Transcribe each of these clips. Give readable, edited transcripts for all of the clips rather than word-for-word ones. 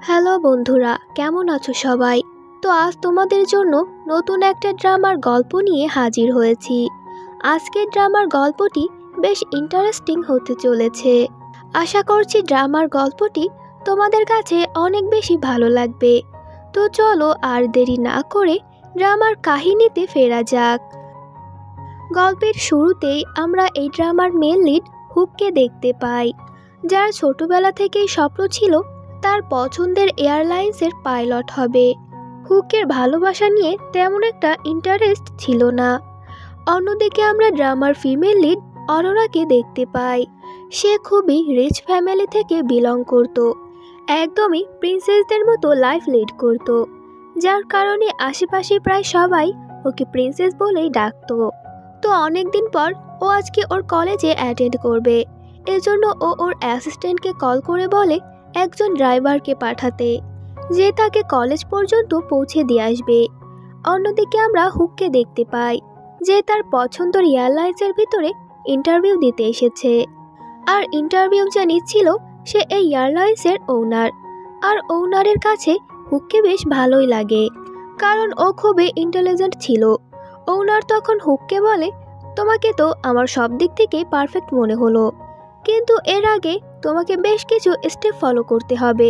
Hello বন্ধুরা, কেমন আছো সবাই? তো আজ তোমাদের জন্য নতুন একটা ড্রামার গল্প নিয়ে হাজির হয়েছি। আজকের ড্রামার গল্পটি বেশ ইন্টারেস্টিং হতে চলেছে। আশা করছি ড্রামার গল্পটি তোমাদের কাছে অনেক বেশি ভালো লাগবে। তো চলো আর দেরি না করে ড্রামার কাহিনীতে ফেরা যাক। গল্পের শুরুতেই আমরা এই ড্রামার মেন লিড হুককে দেখতে পাই, যার ছোটবেলা থেকেই স্বপ্ন ছিল তার পছন্দের এয়ারলাইন্সের পাইলট হবে। হুকের ভালোবাসা নিয়ে তেমন একটা ইন্টারেস্ট ছিল না। অন্যদিকে আমরা ড্রামার ফিমেল লিড অরোরাকে দেখতে পাই। সে খুবই রিচ ফ্যামিলি থেকে বিলং করত, একদমই প্রিন্সেসদের মতো লাইফ লিড করত, যার কারণে আশেপাশে প্রায় সবাই ওকে প্রিন্সেস বলেই ডাকতো। তো অনেকদিন পর ও আজকে ওর কলেজে অ্যাটেন্ড করবে, এজন্য ও ওর অ্যাসিস্ট্যান্টকে কল করে বলে একজন ড্রাইভারকে পাঠাতে, যে তাকে কলেজ পর্যন্ত পৌঁছে দিয়ে আসবে। অন্যদিকে আমরা হুককে দেখতে পাই, যে তার পছন্দের এয়ারলাইন্সের ভিতরে ইন্টারভিউ দিতে এসেছে। আর ইন্টারভিউ যে নিচ্ছিল সে এই এয়ারলাইন্সের ওনার। আর ওনারের কাছে হুককে বেশ ভালোই লাগে, কারণ ও খুবই ইন্টেলিজেন্ট ছিল। ওনার তখন হুককে বলে, তোমাকে তো আমার সব দিক থেকেই পারফেক্ট মনে হলো, কিন্তু এর আগে তোমাকে বেশ কিছু স্টেপ ফলো করতে হবে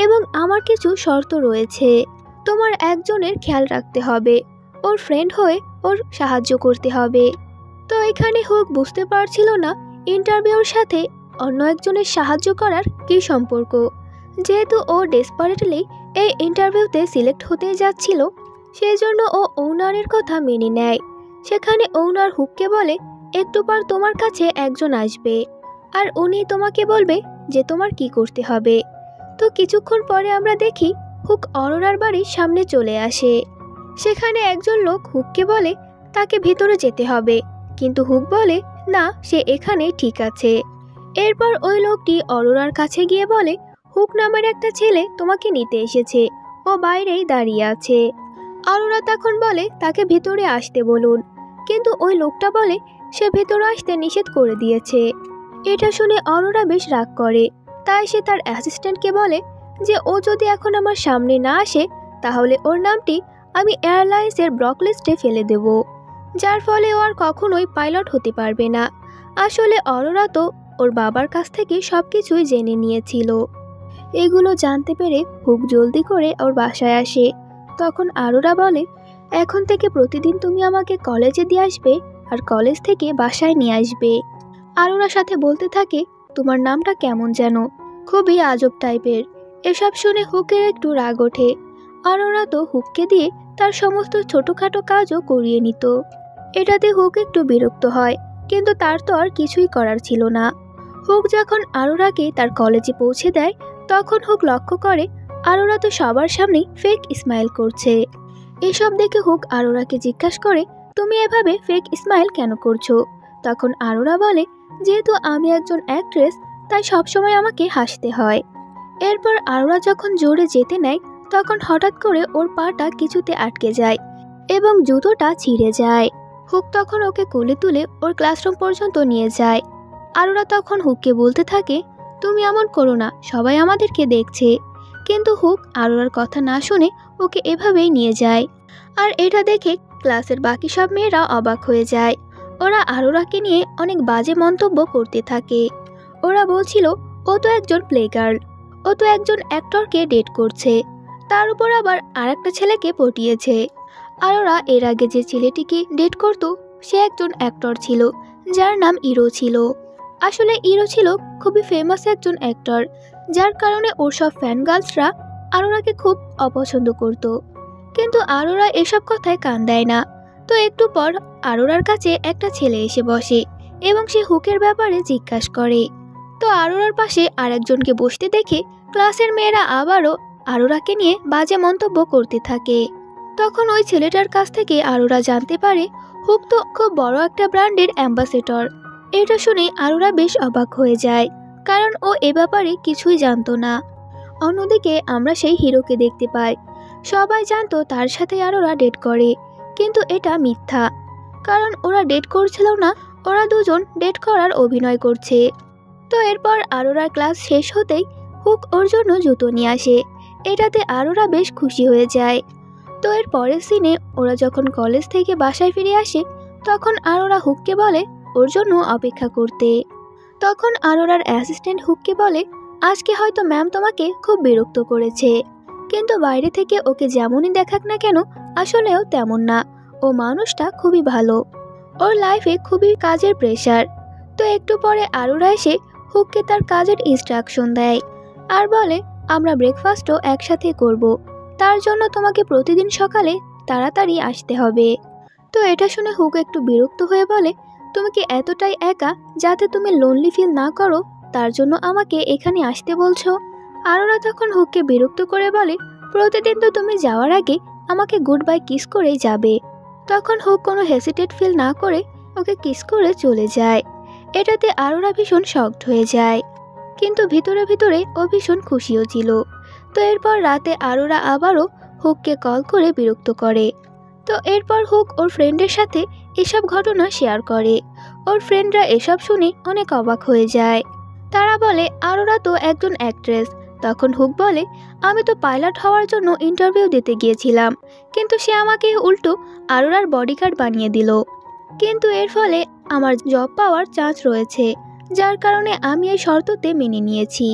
এবং আমার কিছু শর্ত রয়েছে। তোমার একজনের খেয়াল রাখতে হবে, ওর ফ্রেন্ড হয়ে ওর সাহায্য করতে হবে। তো এখানে হুক বুঝতে পারছিল না ইন্টারভিউর সাথে অন্য একজনের সাহায্য করার কী সম্পর্ক। যেহেতু ও ডেসপারেটলি এই ইন্টারভিউতে সিলেক্ট হতে যাচ্ছিল, সেই জন্য ও ওনারের কথা মেনে নেয়। সেখানে ওনার হুককে বলে, একটু পর তোমার কাছে একজন আসবে আর উনি তোমাকে বলবে যে তোমার কি করতে হবে। তো কিছুক্ষণ পরে আমরা দেখি হুক অরোরার বাড়ির সামনে চলে আসে। সেখানে একজন লোক হুককে বলে তাকে ভেতরে যেতে হবে, কিন্তু হুক বলে না, সে এখানেই ঠিক আছে। এরপর ওই লোকটি অরোরার কাছে গিয়ে বলে, হুক নামের একটা ছেলে তোমাকে নিতে এসেছে, ও বাইরেই দাঁড়িয়ে আছে। অরোরা তখন বলে তাকে ভেতরে আসতে বলুন, কিন্তু ওই লোকটা বলে সে ভেতরে আসতে নিষেধ করে দিয়েছে। এটা শুনে অরোরা বেশ রাগ করে, তাই সে তার অ্যাসিস্ট্যান্টকে বলে যে ও যদি এখন আমার সামনে না আসে তাহলে ওর নামটি আমি এয়ারলাইন্সের ব্লক লিস্টে ফেলে দেব, যার ফলে ও আর কখনোই পাইলট হতে পারবে না। আসলে অরোরা তো ওর বাবার কাছ থেকে সব কিছুই জেনে নিয়েছিল। এগুলো জানতে পেরে হুক জলদি করে ওর বাসায় আসে। তখন অরোরা বলে, এখন থেকে প্রতিদিন তুমি আমাকে কলেজে দিয়ে আসবে আর কলেজ থেকে বাসায় নিয়ে আসবে। অরোরার সাথে বলতে থাকে, তোমার নামটা কেমন যেন, খুবই আজব টাইপের। এসব শুনে হুকের একটু রাগ ওঠে। অরোরা তো হুককে দিয়ে তার সমস্ত ছোটোখাটো কাজও করিয়ে নিত। এটাতে হুক একটু বিরক্ত হয়, কিন্তু তার তো আর কিছুই করার ছিল না। হুক যখন অরোরাকে তার কলেজে পৌঁছে দেয়, তখন হুক লক্ষ্য করে অরোরা তো সবার সামনেই ফেক স্মাইল করছে। এসব দেখে হুক অরোরাকে জিজ্ঞাসা করে, তুমি এভাবে ফেক স্মাইল কেন করছো? তখন অরোরা বলে, যেহেতু আমি একজন অ্যাক্ট্রেস তাই সবসময় আমাকে হাসতে হয়। এরপর অরোরা যখন জোরে যেতে নেয়, তখন হঠাৎ করে ওর পাটা কিছুতে আটকে যায় এবং জুতোটা ছিঁড়ে যায়। হুক তখন ওকে কোলে তুলে ওর ক্লাসরুম পর্যন্ত নিয়ে যায়। অরোরা তখন হুককে বলতে থাকে, তুমি এমন করো না, সবাই আমাদেরকে দেখছে। কিন্তু হুক অরোরার কথা না শুনে ওকে এভাবেই নিয়ে যায়। আর এটা দেখে ক্লাসের বাকি সব মেয়েরা অবাক হয়ে যায়। ওরা অরোরাকে নিয়ে অনেক বাজে মন্তব্য করতে থাকে। ওরা বলছিল, ও তো একজন প্লে গার্ল, ও তো একজন অ্যাক্টরকে ডেট করছে, তার উপর আবার আরেকটা ছেলেকে পটিয়েছে। অরোরা এর আগে যে ছেলেটিকে ডেট করত সে একজন অ্যাক্টর ছিল, যার নাম ইরো ছিল। আসলে ইরো ছিল খুবই ফেমাস একজন অ্যাক্টর, যার কারণে ওর সব ফ্যান গার্লসরা অরোরাকে খুব অপছন্দ করত। কিন্তু অরোরা এসব কথায় কান দেয় না। তো একটু পর অরোরার কাছে একটা ছেলে এসে বসে এবং সে হুকের ব্যাপারে জিজ্ঞাসা করে। তো অরোরার পাশে আরেকজনকে বসতে দেখে ক্লাসের মেয়েরা আবারও অরোরাকে নিয়ে বাজে মন্তব্য করতে থাকে। তখন ওই ছেলেটার কাছ থেকে অরোরা জানতে পারে হুক তো খুব বড় একটা ব্র্যান্ডের অ্যাম্বাসেডর। এটা শুনে অরোরা বেশ অবাক হয়ে যায়, কারণ ও এ ব্যাপারে কিছুই জানতো না। অন্যদিকে আমরা সেই হিরোকে দেখতে পাই। সবাই জানতো তার সাথে অরোরা ডেট করে, কিন্তু এটা মিথ্যা, কারণ ওরা ডেট করছিল না, ওরা দুজন ডেট করার অভিনয় করছে। তো এরপর অরোরার ক্লাস শেষ হতেই হুক ওর জন্য জুতো নিয়ে আসে এটাতে আরোরা বেশ খুশি হয়ে যায়। তো এর পরের সিনে ওরা যখন কলেজ থেকে বাসায় ফিরে আসে তখন আরোরা হুককে বলে ওর জন্য অপেক্ষা করতে। তখন আরোরার অ্যাসিস্ট্যান্ট হুককে বলে আজকে হয়তো ম্যাম তোমাকে খুব বিরক্ত করেছে, কিন্তু বাইরে থেকে ওকে যেমনই দেখাক না কেন আসলেও তেমন না, ও মানুষটা খুবই ভালো, ওর লাইফে খুবই কাজের প্রেশার। তো একটু পরে আরোরা এসে হুককে তার কাজের ইনস্ট্রাকশন দেয় আর বলে আমরা ব্রেকফাস্টও একসাথে করব, তার জন্য তোমাকে প্রতিদিন সকালে তাড়াতাড়ি আসতে হবে। তো এটা শুনে হুক একটু বিরক্ত হয়ে বলে তুমি কি এতটাই একা যাতে তুমি লোনলি ফিল না করো, তার জন্য আমাকে এখানে আসতে বলছো? আরোরা তখন হুককে বিরক্ত করে বলে প্রতিদিন তো তুমি যাওয়ার আগে আমাকে গুড বাই কিস করেই যাবে। তখন হুক কোনো হেসিটেট ফিল না করে ওকে কিস করে চলে যায়। এটাতে আরোরা ভীষণ শকড হয়ে যায়, কিন্তু ভিতরে ভিতরে ও ভীষণ খুশিও ছিল। তো এরপর রাতে আরোরা আবারও হুককে কল করে বিরক্ত করে। তো এরপর হুক ওর ফ্রেন্ডের সাথে এসব ঘটনা শেয়ার করে। ওর ফ্রেন্ডরা এসব শুনে অনেক অবাক হয়ে যায়। তারা বলে আরোরা তো একজন অ্যাক্ট্রেস। তখন হুক বলে আমি তো পাইলট হওয়ার জন্য ইন্টারভিউ দিতে গিয়েছিলাম, কিন্তু সে আমাকে উল্টো আরোরার বডিগার্ড বানিয়ে দিল, কিন্তু এর ফলে আমার জব পাওয়ার চান্স রয়েছে, যার কারণে আমি এই শর্ততে মেনে নিয়েছি।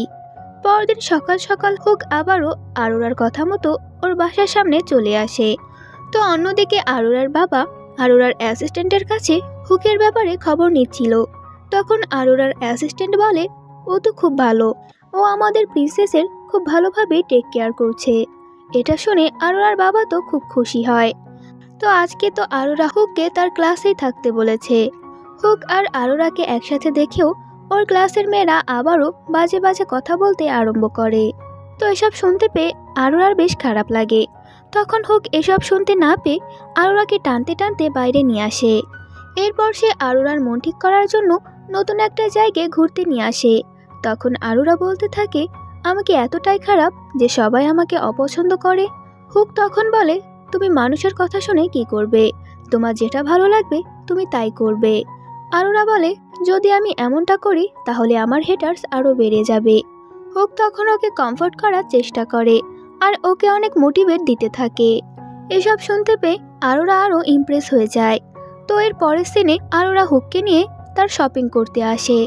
পরদিন সকাল সকাল হুক আবারও আরোরার কথা মতো ওর বাসার সামনে চলে আসে। তো অন্যদিকে আরোরার বাবা আরোরার অ্যাসিস্ট্যান্টের কাছে হুকের ব্যাপারে খবর নিচ্ছিল। তখন আরোরার অ্যাসিস্ট্যান্ট বলে ও তো খুব ভালো, ও আমাদের প্রিন্সেসের খুব ভালোভাবে টেক কেয়ার করছে। এটা শুনে আরোরার বাবা তো খুব খুশি হয়। তো আজকে তো আরোরা হুককে তার ক্লাসেই থাকতে বলেছে। হুক আর আরোরাকে একসাথে দেখেও ওর ক্লাসের মেয়েরা আবারও বাজে বাজে কথা বলতে আরম্ভ করে। তো এসব শুনতে পেয়ে আরোরার বেশ খারাপ লাগে। তখন হুক এসব শুনতে না পেয়ে আরোরাকে টানতে টানতে বাইরে নিয়ে আসে। এরপর সে আরোরার মন ঠিক করার জন্য নতুন একটা জায়গায় ঘুরতে নিয়ে আসে। তখন আরোরা বলতে থাকে আমাকে এতটাই খারাপ যে সবাই আমাকে অপছন্দ করে। হুক তখন বলে তুমি মানুষের কথা শুনে কি করবে, তোমার যেটা ভালো লাগবে তুমি তাই করবে। আরোরা বলে যদি আমি এমনটা করি তাহলে আমার হেটার্স আরও বেড়ে যাবে। হুক তখন ওকে কমফোর্ট করার চেষ্টা করে আর ওকে অনেক মোটিভেট দিতে থাকে। এসব শুনতে পেয়ে আরোরা আরও ইমপ্রেস হয়ে যায়। তো এর পরের সিনে আরোরা হুককে নিয়ে তার শপিং করতে আসে।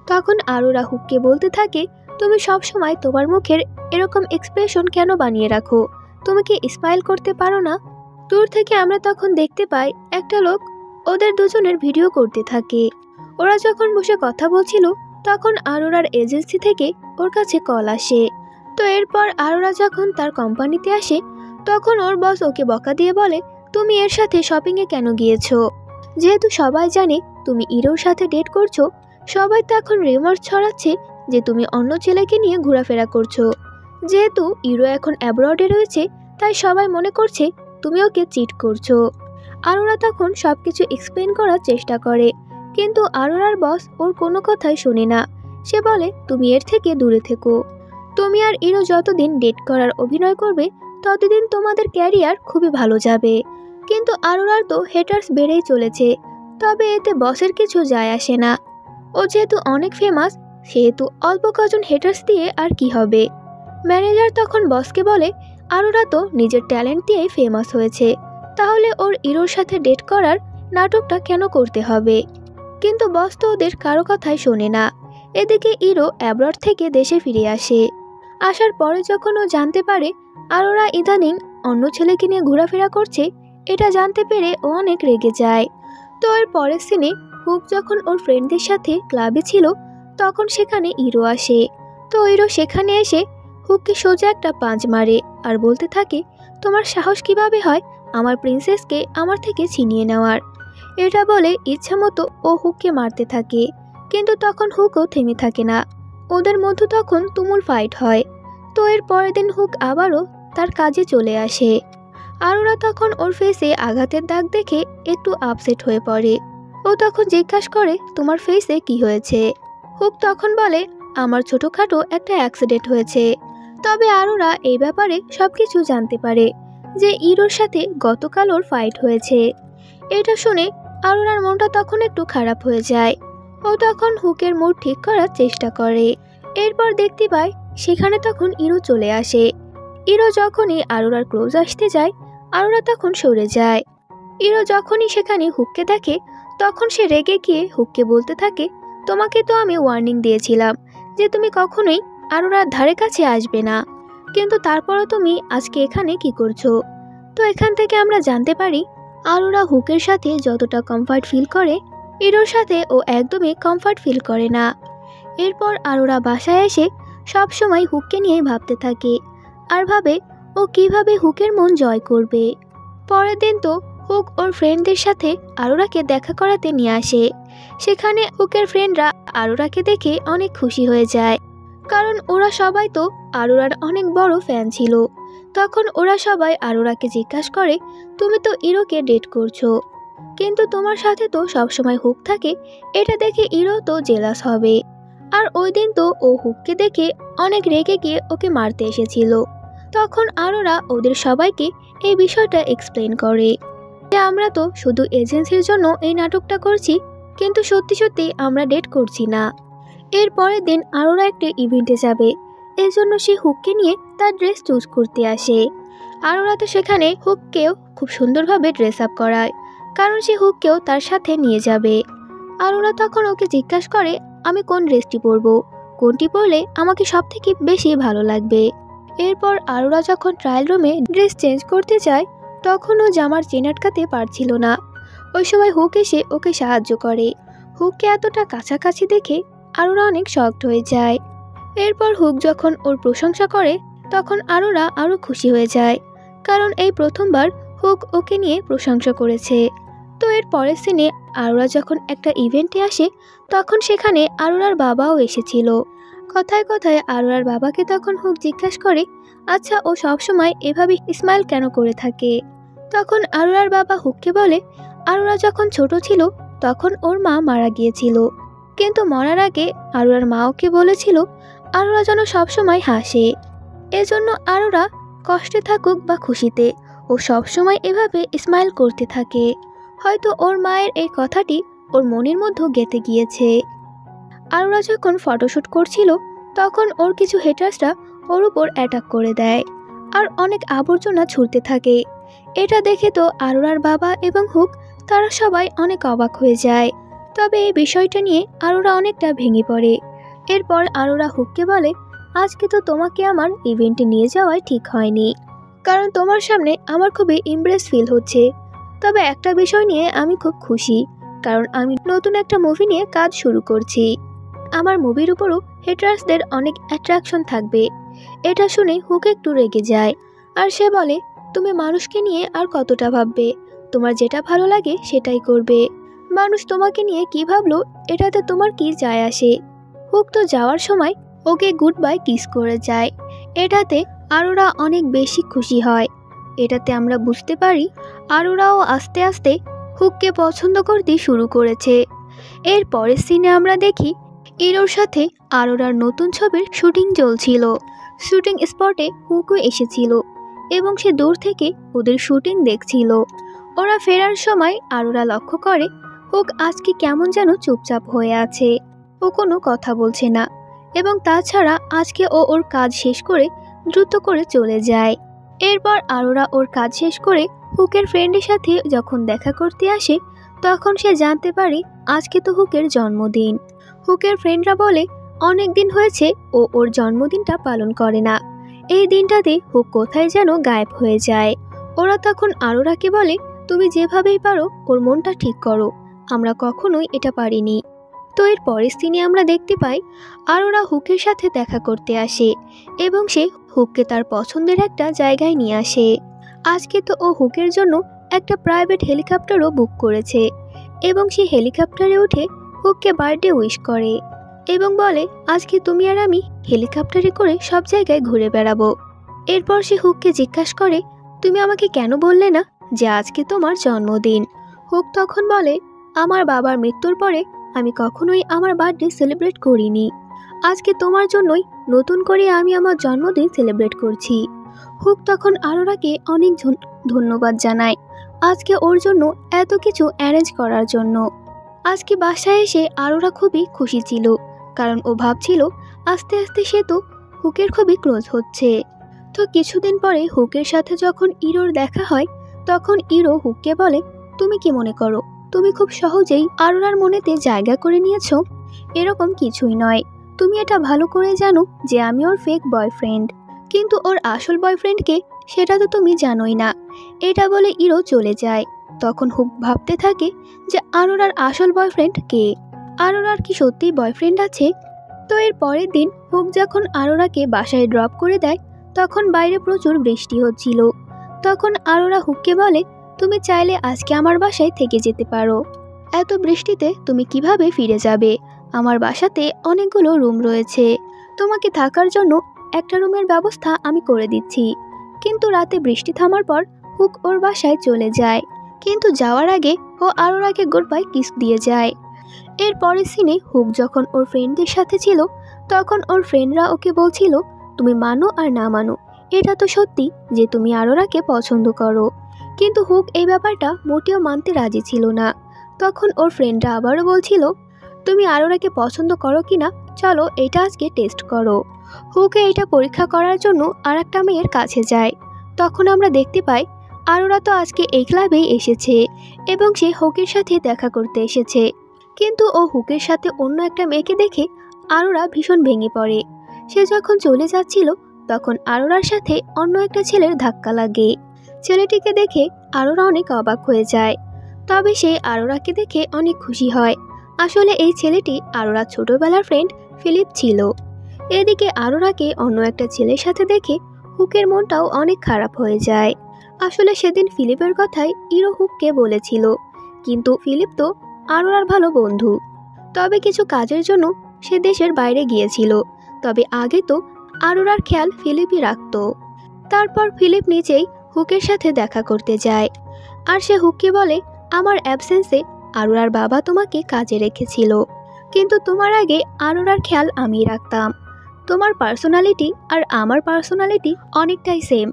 তখন আরোরা হুককে বলতে থাকে তুমি সবসময় তোমার মুখের এরকম এক্সপ্রেশন কেন বানিয়ে রাখো, তুমি কি স্মাইল করতে পারো না? দূর থেকে আমরা তখন দেখতে পাই একটা লোক ওদের দুজনের ভিডিও করতে থাকে। ওরা যখন বসে কথা বলছিল তখন আরোরার এজেন্সি থেকে ওর কাছে কল আসে। তো এরপর আরোরা যখন তার কোম্পানিতে আসে তখন ওর বস ওকে বকা দিয়ে বলে তুমি এর সাথে শপিংয়ে কেন গিয়েছো, যেহেতু সবাই জানে তুমি ইরোর সাথে ডেট করছো, সবাই তো এখন রিউমার ছড়াচ্ছে যে তুমি অন্য ছেলেকে নিয়ে ঘোরাফেরা করছো। যেহেতু ইরো এখন অ্যাব্রডে রয়েছে তাই সবাই মনে করছে তুমি ওকে চিট করছো। আরোরা তখন সবকিছু এক্সপ্লেন করার চেষ্টা করে, কিন্তু আরোরার বস ওর কোনো কথাই শোনে না। সে বলে তুমি এর থেকে দূরে থেকো, তুমি আর ইরো যতদিন ডেট করার অভিনয় করবে ততদিন তোমাদের ক্যারিয়ার খুবই ভালো যাবে। কিন্তু আরোরার তো হেটার্স বেড়েই চলেছে, তবে এতে বসের কিছু যায় আসে না। ও যেহেতু অনেক ফেমাস সেহেতু অল্প কজন হেটার্স দিয়ে আর কি হবে। ম্যানেজার তখন বসকে বলে আরোরা তো নিজের ট্যালেন্ট দিয়েই ফেমাস হয়েছে, তাহলে ওর ইরোর সাথে ডেট করার নাটকটা কেন করতে হবে। কিন্তু বস তো ওদের কারো কথাই শোনে না। এদিকে ইরো অ্যাব্রড থেকে দেশে ফিরে আসে। আসার পরে যখন ও জানতে পারে আরোরা ইদানিং অন্য ছেলেকে নিয়ে ঘোরাফেরা করছে, এটা জানতে পেরে ও অনেক রেগে যায়। তো এর পরের সিনে হুক যখন ওর ফ্রেন্ডদের সাথে ক্লাবে ছিল তখন সেখানে ইরো আসে। তো ইরো সেখানে এসে হুককে সোজা একটা পাঁচ মারে আর বলতে থাকে তোমার সাহস কিভাবে হয় আমার প্রিন্সেসকে আমার থেকে ছিনিয়ে নেওয়ার। এটা বলে ইচ্ছা মতো ও হুককে মারতে থাকে, কিন্তু তখন হুকও থেমে থাকে না। ওদের মধ্যে তখন তুমুল ফাইট হয়। তো এর পরের দিন হুক আবারও তার কাজে চলে আসে। আরোরা তখন ওর ফেসে আঘাতের দাগ দেখে একটু আপসেট হয়ে পড়ে। ও তখন জিজ্ঞাসা করে তোমার ফেসে কি হয়েছে। হুক তখন বলে আমার ছোটখাটো একটা অ্যাক্সিডেন্ট হয়েছে। তবে আরোরা এই ব্যাপারে সবকিছু জানতে পারে যে ইরোর সাথে গতকাল ওর ফাইট হয়েছে। এটা শুনে আরোরার মনটা তখন একটু খারাপ হয়ে যায়। ও তখন হুকের মুড ঠিক করার চেষ্টা করে। এরপর দেখতে পায় সেখানে তখন ইরো চলে আসে। ইরো যখনই আরোরার ক্লোজ আসতে যায়, আরোরা তখন সরে যায়। ইরো যখনই সেখানে হুককে দেখে, তখন সে রেগে গিয়ে হুককে বলতে থাকে, তোমাকে তো আমি ওয়ার্নিং দিয়েছিলাম যে তুমি কখনোই আরোরার ধারে কাছে আসবে না, কিন্তু তারপরও তুমি আজকে এখানে কি করছো? তো এখান থেকে আমরা জানতে পারি আরোরা হুকের সাথে যতটা কমফর্ট ফিল করে, ইরোর সাথে ও একদমই কমফর্ট ফিল করে না। এরপর আরোরা বাসায় এসে সব সময় হুককে নিয়ে ভাবতে থাকে, আর ভাবে ও কিভাবে হুকের মন জয় করবে। পরের দিন তো হুক ওর ফ্রেন্ডদের সাথে আরোরাকে দেখা করাতে নিয়ে আসে। সেখানে হুকের ফ্রেন্ডরা আরোরাকে দেখে অনেক খুশি হয়ে যায়, কারণ ওরা সবাই তো আরোরার অনেক বড় ফ্যান ছিল। তখন ওরা সবাই আরোরাকে জিজ্ঞাসা করে, তুমি তো ইরোকে ডেট করছো, কিন্তু তোমার সাথে তো সবসময় হুক থাকে, এটা দেখে ইরো তো জেলাস হবে। আর ওই দিন তো ও হুককে দেখে অনেক রেগে গিয়ে ওকে মারতে এসেছিল। তখন আরোরা ওদের সবাইকে এই বিষয়টা এক্সপ্লেন করে যে আমরা তো শুধু এজেন্সির জন্য এই নাটকটা করছি, কিন্তু সত্যি সত্যি আমরা ডেট করছি না। এর পরের দিন আরোরা একটা ইভেন্টে যাবে, এজন্য সে হুককে নিয়ে তার ড্রেস চুজ করতে আসে। আরোরা তো সেখানে হুককেও খুব সুন্দরভাবে ড্রেস আপ করায়, কারণ সে হুককেও তার সাথে নিয়ে যাবে। আরোরা তখন ওকে জিজ্ঞাসা করে, আমি কোন ড্রেসটি পরবো, কোনটি পরলে আমাকে সব থেকে বেশি ভালো লাগবে। এরপর আরোরা যখন ট্রায়াল রুমে ড্রেস চেঞ্জ করতে যায়, তখন ও জামার চেন আটকাতে পারছিল না। ওই সময় হুক এসে ওকে সাহায্য করে। হুককে এতটা কাছাকাছি দেখে আরোরা অনেক শকড হয়ে যায়। এরপর হুক যখন ওর প্রশংসা করে, তখন আরোরা আরও খুশি হয়ে যায়, কারণ এই প্রথমবার হুক ওকে নিয়ে প্রশংসা করেছে। তো এর পরের সিনে আরোরা যখন একটা ইভেন্টে আসে, তখন সেখানে আরোরার বাবাও এসেছিল। কথায় কথায় আরোরার বাবাকে তখন হুক জিজ্ঞাসা করে, আচ্ছা ও সবসময় এভাবে স্মাইল কেন করে থাকে? তখন আরোরার বাবা হুককে বলে, আরোরা যখন ছোট ছিল তখন ওর মা মারা গিয়েছিল, কিন্তু মরার আগে আরোরার মা ওকে বলেছিল আরোরা যেন সবসময় হাসে। এজন্য আরোরা কষ্টে থাকুক বা খুশিতে ও সবসময় এভাবে স্মাইল করতে থাকে। হয়তো ওর মায়ের এই কথাটি ওর মনের মধ্যে গেঁথে গিয়েছে। আরোরা যখন ফটোশ্যুট করছিল, তখন ওর কিছু হেটার্সরা ওর উপর অ্যাটাক করে দেয় আর অনেক আবর্জনা ছুঁড়তে থাকে। এটা দেখে তো আরোরার বাবা এবং হুক তারা সবাই অনেক অবাক হয়ে যায়। তবে এই বিষয়টা নিয়ে আরোরা অনেকটা ভেঙে পড়ে। এরপর আরোরা হুককে বলে, আজকে তো তোমাকে আমার ইভেন্টে নিয়ে যাওয়াই ঠিক হয়নি, কারণ তোমার সামনে আমার খুবই ইমপ্রেস ফিল হচ্ছে। তবে একটা বিষয় নিয়ে আমি খুব খুশি, কারণ আমি নতুন একটা মুভি নিয়ে কাজ শুরু করছি। আমার মুভির উপরও হেটার্সদের অনেক অ্যাট্রাকশন থাকবে। এটা শুনে হুক একটু রেগে যায়, আর সে বলে, তুমি মানুষকে নিয়ে আর কতটা ভাববে? তোমার যেটা ভালো লাগে সেটাই করবে। মানুষ তোমাকে নিয়ে কি ভাবলো এটাতে তোমার কি যায় আসে? হুক তো যাওয়ার সময় ওকে গুড বাই কিস করে যায়। এটাতে আরোরা অনেক বেশি খুশি হয়। এটাতে আমরা বুঝতে পারি আরোরাও আস্তে আস্তে হুককে পছন্দ করতে শুরু করেছে। এর পরের সিনে আমরা দেখি ইরোর সাথে আরোরার নতুন ছবির শুটিং চলছিল। শুটিং স্পটে হুকও এসেছিল এবং সে দূর থেকে ওদের শুটিং দেখছিল। ওরা ফেরার সময় আরোরা লক্ষ্য করে হুক আজকে কেমন যেন চুপচাপ হয়ে আছে, ও কোনো কথা বলছে না, এবং তাছাড়া আজকে ও ওর কাজ শেষ করে দ্রুত করে চলে যায়। এরপর আরোরা ওর কাজ শেষ করে হুকের ফ্রেন্ডের সাথে যখন দেখা করতে আসে, তখন সে জানতে পারে আজকে তো হুকের জন্মদিন। হুকের ফ্রেন্ডরা বলে অনেক দিন হয়েছে ও ওর জন্মদিনটা পালন করে না। এই দিনটাতে হুক কোথায় যেন গায়েব হয়ে যায়। ওরা তখন আরোরাকে বলে, তুমি যেভাবেই পারো ওর মনটা ঠিক করো, আমরা কখনোই এটা পারিনি। তো এর পরের সিনে আমরা দেখতে পাই আরোরা হুকের সাথে দেখা করতে আসে এবং সে হুককে তার পছন্দের একটা জায়গায় নিয়ে আসে। আজকে তো ও হুকের জন্য একটা প্রাইভেট হেলিকপ্টারও বুক করেছে এবং সে হেলিকপ্টারে উঠে হুককে বার্থডে উইশ করে এবং বলে, আজকে তুমি আর আমি হেলিকপ্টারে করে সব জায়গায় ঘুরে বেড়াবো। এরপর সে হুককে জিজ্ঞাসা করে, তুমি আমাকে কেন বললে না যে আজকে তোমার জন্মদিন? হুক তখন বলে, আমার বাবার মৃত্যুর পরে আমি কখনোই আমার বার্থডে সেলিব্রেট করিনি। আজকে তোমার জন্যই নতুন করে আমি আমার জন্মদিন সেলিব্রেট করছি। হুক তখন আরোরাকে অনেক ধন্যবাদ জানায় আজকে ওর জন্য এত কিছু অ্যারেঞ্জ করার জন্য। আজকে বাসায় এসে আরোরা খুবই খুশি ছিল, কারণ ও ভাবছিল আস্তে আস্তে সে তো হুকের খুবই ক্লোজ হচ্ছে। তো কিছুদিন পরে হুকের সাথে যখন ইরোর দেখা হয়, তখন ইরো হুককে বলে, তুমি কি মনে করো তুমি খুব সহজেই আরোরার মনেতে জায়গা করে নিয়েছো? এরকম কিছুই নয়। তুমি এটা ভালো করে জানো যে আমি ওর ফেক বয়ফ্রেন্ড, কিন্তু ওর আসল বয়ফ্রেন্ডকে সেটা তো তুমি জানোই না। এটা বলে ইরো চলে যায়। তখন হুক ভাবতে থাকে যে আরোরার আসল বয়ফ্রেন্ড কে, আরোরার কি সত্যিই বয়ফ্রেন্ড আছে? তো এর পরের দিন হুক যখন আরোরাকে বাসায় ড্রপ করে দেয়, তখন বাইরে প্রচুর বৃষ্টি হচ্ছিল। তখন আরোরা হুককে বলে, তুমি চাইলে আজকে আমার বাসায় থেকে যেতে পারো। এত বৃষ্টিতে তুমি কিভাবে ফিরে যাবে? আমার বাসাতে অনেকগুলো রুম রয়েছে, তোমাকে থাকার জন্য একটা রুমের ব্যবস্থা আমি করে দিচ্ছি। কিন্তু রাতে বৃষ্টি থামার পর হুক ওর বাসায় চলে যায়, কিন্তু যাওয়ার আগে ও আরোরাকে গুড বাই কিস দিয়ে যায়। এর পরের সিনে হুক যখন ওর ফ্রেন্ডদের সাথে ছিল, তখন ওর ফ্রেন্ডরা ওকে বলছিল, তুমি মানো আর না মানো, এটা তো সত্যি যে তুমি আরোরাকে পছন্দ করো। কিন্তু হুক এই ব্যাপারটা মোটেও মানতে রাজি ছিল না। তখন ওর ফ্রেন্ডরা আবারও বলছিল, তুমি আরোরাকে পছন্দ করো কিনা, চলো এটা আজকে টেস্ট করো। হুকে এটা পরীক্ষা করার জন্য আর একটা মেয়ের কাছে যায়। তখন আমরা দেখতে পাই আরোরা তো আজকে এই ক্লাবেই এসেছে এবং সে হুকের সাথে দেখা করতে এসেছে। কিন্তু ও হুকের সাথে অন্য একটা মেয়েকে দেখে আরোরা ভীষণ ভেঙে পড়ে। সে যখন চলে যাচ্ছিল, তখন আরোরার সাথে অন্য একটা ছেলের ধাক্কা লাগে। ছেলেটিকে দেখে আরোরা অনেক অবাক হয়ে যায়, তবে সে আরোরাকে দেখে অনেক খুশি হয়। আসলে এই ছেলেটি আরোরার ছোটবেলার ফ্রেন্ড ফিলিপ ছিল। এদিকে আরোরাকে অন্য একটা ছেলের সাথে দেখে হুকের মনটাও অনেক খারাপ হয়ে যায়। আসলে সেদিন ফিলিপের কথাই ইরো হুককে বলেছিল, কিন্তু ফিলিপ তো আরোরার ভালো বন্ধু। তবে কিছু কাজের জন্য সে দেশের বাইরে গিয়েছিল, তবে আগে তো আরোরার খেয়াল ফিলিপই রাখত। তারপর ফিলিপ নিজেই হুকের সাথে দেখা করতে যায়, আর সে হুককে বলে, আমার অ্যাবসেন্সে আরোরার বাবা তোমাকে কাজে রেখেছিল, কিন্তু তোমার আগে আরোরার খেয়াল আমি রাখতাম। তোমার পার্সোনালিটি আর আমার পার্সোনালিটি অনেকটাই সেম,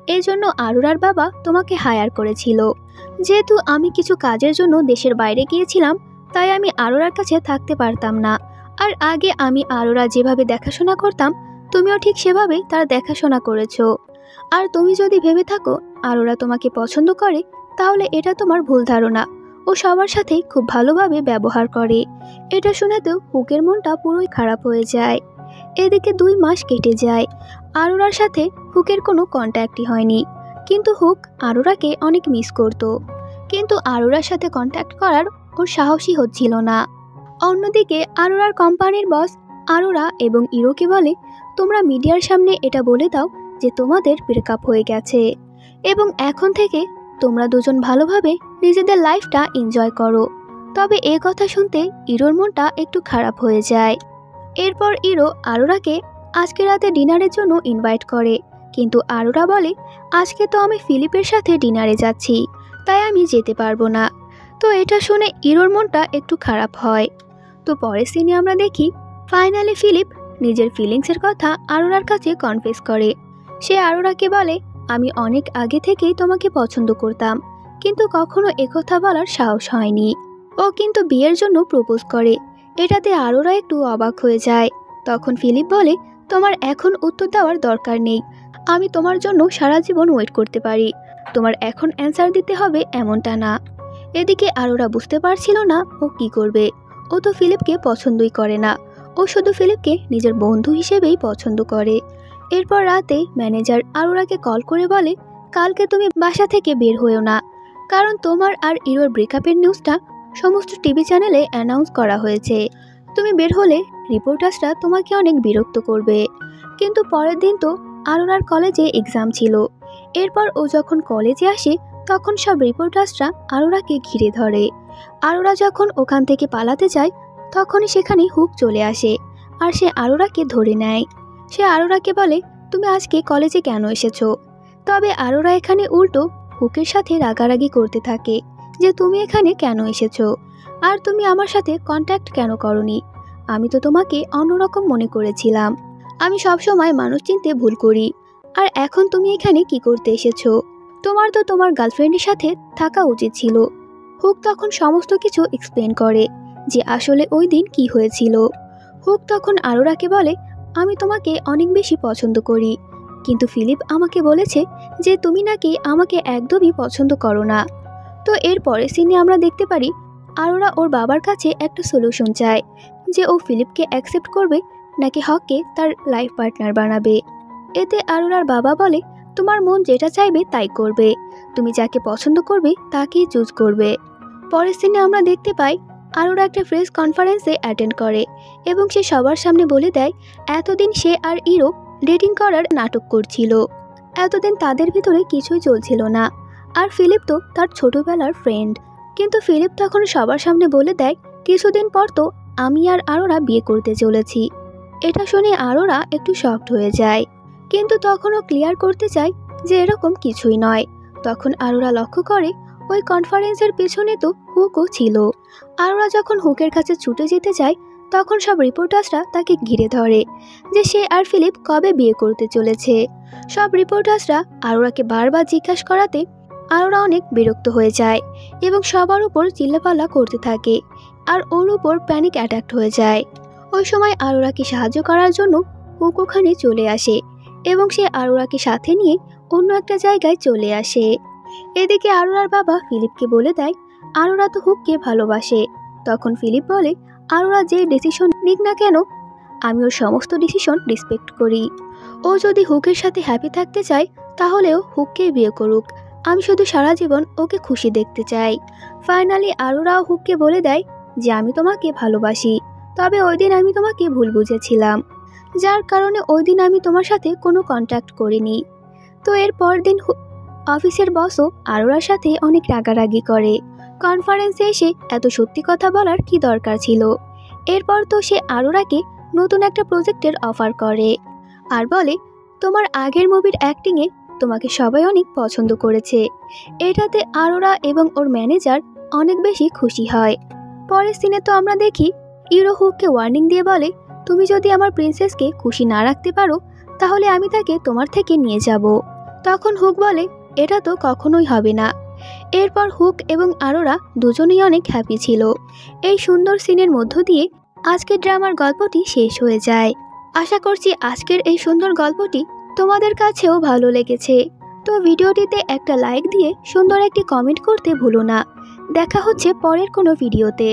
এজন্য আরোরার বাবা তোমাকে হায়ার করেছিল। যেহেতু আমি কিছু কাজের জন্য দেশের বাইরে গিয়েছিলাম, তাই আমি আরোরার কাছে থাকতে পারতাম না। আর আগে আমি আরোরা যেভাবে দেখাশোনা করতাম, তুমিও ঠিক সেভাবেই তার দেখাশোনা করেছো। আর তুমি যদি ভেবে থাকো আরোরা তোমাকে পছন্দ করে, তাহলে এটা তোমার ভুল ধারণা। ও সবার সাথেই খুব ভালোভাবে ব্যবহার করে। এটা শুনেতেও হুকের মনটা পুরোই খারাপ হয়ে যায়। এদিকে 2 মাস কেটে যায়, আরোরার সাথে হুকের কোনো কন্ট্যাক্টই হয়নি। কিন্তু হুক আরোরাকে অনেক মিস করত, কিন্তু আরোরার সাথে কন্ট্যাক্ট করার ওর সাহসই হচ্ছিল না। অন্যদিকে আরোরার কোম্পানির বস আরোরা এবং ইরোকে বলে, তোমরা মিডিয়ার সামনে এটা বলে দাও যে তোমাদের ব্রেকআপ হয়ে গেছে এবং এখন থেকে তোমরা দুজন ভালোভাবে নিজেদের লাইফটা এনজয় করো। তবে এ কথা শুনতে ইরোর মনটা একটু খারাপ হয়ে যায়। এরপর ইরো আরোরাকে আজকে রাতে ডিনারের জন্য ইনভাইট করে, কিন্তু আরোরা বলে, আজকে তো আমি ফিলিপের সাথে ডিনারে যাচ্ছি, তাই আমি যেতে পারবো না। তো এটা শুনে ইরোর মনটা একটু খারাপ হয়। তো পরের সিনে আমরা দেখি ফাইনালি ফিলিপ নিজের ফিলিংসের কথা আরোরার কাছে কনফেস করে। সে আরোরাকে বলে, আমি অনেক আগে থেকেই তোমাকে পছন্দ করতাম, কিন্তু কখনো একথা বলার সাহস হয়নি। ও কিন্তু বিয়ের জন্য প্রপোজ করে। এটাতে আরোরা একটু অবাক হয়ে যায়। তখন ফিলিপ বলে, তোমার এখন উত্তর দেওয়ার দরকার নেই, আমি তোমার জন্য সারা জীবন ওয়েট করতে পারি, তোমার এখন অ্যান্সার দিতে হবে এমনটা না। এদিকে আরোরা বুঝতে পারছিল না ও কি করবে। ও তো ফিলিপকে পছন্দই করে না, ও শুধু ফিলিপকে নিজের বন্ধু হিসেবেই পছন্দ করে। এরপর রাতে ম্যানেজার আরোরাকে কল করে বলে, কালকে তুমি বাসা থেকে বের হয়েও না, কারণ তোমার আর ইরোর ব্রেকআপের নিউজটা সমস্ত টিভি চ্যানেলে অ্যানাউন্স করা হয়েছে। তুমি বের হলে রিপোর্টার্সরা তোমাকে অনেক বিরক্ত করবে। কিন্তু পরের দিন তো আরোরার কলেজে এক্সাম ছিল। এরপর ও যখন কলেজে আসে, তখন সব রিপোর্টার্সরা আরোরাকে ঘিরে ধরে। আরোরা যখন ওখান থেকে পালাতে যায়, তখনই সেখানে হুক চলে আসে আর সে আরোরাকে ধরে নেয়। সে আরোরাকে বলে, তুমি আজকে কলেজে কেন এসেছো? তবে আরোরা এখানে উল্টো হুকের সাথে রাগারাগি করতে থাকে যে তুমি এখানে কেন এসেছো, আর তুমি আমার সাথে কন্ট্যাক্ট কেন করনি? আমি তো তোমাকে অন্যরকম মনে করেছিলাম। আমি সবসময় মানুষ চিনতে ভুল করি। আর এখন তুমি এখানে কি করতে এসেছো? তোমার তো তোমার গার্লফ্রেন্ডের সাথে থাকা উচিত ছিল। হুক তখন সমস্ত কিছু এক্সপ্লেন করে যে আসলে ওই দিন কি হয়েছিল। হুক তখন আরোরাকে বলে, আমি তোমাকে অনেক বেশি পছন্দ করি, কিন্তু ফিলিপ আমাকে বলেছে যে তুমি নাকি আমাকে একদমই পছন্দ করো না। তো এর পরের সিনে আমরা দেখতে পারি আরোরা ওর বাবার কাছে একটা সলিউশন চায় যে ও ফিলিপকে অ্যাকসেপ্ট করবে নাকি হককে তার লাইফ পার্টনার বানাবে। এতে আরোরার বাবা বলে, তোমার মন যেটা চাইবে তাই করবে, তুমি যাকে পছন্দ করবে তাকেই চুজ করবে। পরের সিনে আমরা দেখতে পাই আরোরা একটা প্রেস কনফারেন্সে অ্যাটেন্ড করে এবং সে সবার সামনে বলে দেয় এতদিন সে আর ইরো ডেটিং করার নাটক করছিল, এতদিন তাদের ভিতরে কিছুই চলছিল না, আর ফিলিপ তো তার ছোটবেলার ফ্রেন্ড। কিন্তু ফিলিপ তখন সবার সামনে বলে দেয় কিছুদিন পর তো আমি আর আরোরা বিয়ে করতে চলেছি। এটা শুনে আরোরা একটু শকড হয়ে যায়, কিন্তু তখনও ক্লিয়ার করতে চায় যে এরকম কিছুই নয়। তখন আরোরা লক্ষ্য করে ওই কনফারেন্সের পেছনে তো হুকও ছিল। আরোরা যখন হুকের কাছে ছুটে যেতে চায় তখন সব রিপোর্টার্সরা তাকে ঘিরে ধরে যে সে আর ফিলিপ কবে বিয়ে করতে চলেছে। সব রিপোর্টার্সরা আরোরাকে বারবার জিজ্ঞাসা করাতে আরোরা অনেক বিরক্ত হয়ে যায় এবং সবার উপর চিল্লাপাল্লা করতে থাকে, আর ওর উপর প্যানিক অ্যাটাক হয়ে যায়। ওই সময় আরোরাকে সাহায্য করার জন্য হুক ওখানে চলে আসে এবং সে আরোরাকে সাথে নিয়ে অন্য একটা জায়গায় চলে আসে। এদিকে আরোরার বাবা ফিলিপকে বলে দেয় আরোরা তো হুককে ভালোবাসে। তখন ফিলিপ বলে আরোরা যে ডিসিশন নিক না কেন আমি ওর সমস্ত ডিসিশন রেসপেক্ট করি। ও যদি হুকের সাথে হ্যাপি থাকতে চায় তাহলেও হুককে বিয়ে করুক, আমি শুধু সারা জীবন ওকে খুশি দেখতে চাই। ফাইনালি আরোরাও হুককে বলে দেয় যে আমি তোমাকে ভালোবাসি, তবে ওই দিন আমি তোমাকে ভুল বুঝেছিলাম, যার কারণে ওই দিন আমি তোমার সাথে কোনো কন্ট্যাক্ট করিনি। তো এর পর দিন অফিসের বসও আরোরার সাথে অনেক রাগারাগি করে। কনফারেন্সে এসে এত সত্যি কথা বলার কি দরকার ছিল। এরপর তো সে আরোরাকে নতুন একটা প্রজেক্টের অফার করে আর বলে তোমার আগের মুভির অ্যাক্টিংয়ে তোমাকে সবাই অনেক পছন্দ করেছে। এটাতে আরোরা এবং ওর ম্যানেজার অনেক বেশি খুশি হয়। পরের সিনে তো আমরা দেখি ইরো হুককে ওয়ার্নিং দিয়ে বলে তুমি যদি আমার প্রিন্সেসকে খুশি না রাখতে পারো তাহলে আমি তাকে তোমার থেকে নিয়ে যাব। তখন হুক বলে এটা তো কখনোই হবে না। এরপর হুক এবং আরোরা দুজনেই অনেক হ্যাপি ছিল। এই সুন্দর সিনের মধ্য দিয়ে আজকের ড্রামার গল্পটি শেষ হয়ে যায়। আশা করছি আজকের এই সুন্দর গল্পটি তোমাদের কাছেও ভালো লেগেছে। তো ভিডিওটিতে একটা লাইক দিয়ে সুন্দর একটি কমেন্ট করতে ভুলো না। দেখা হচ্ছে পরের কোনো ভিডিওতে।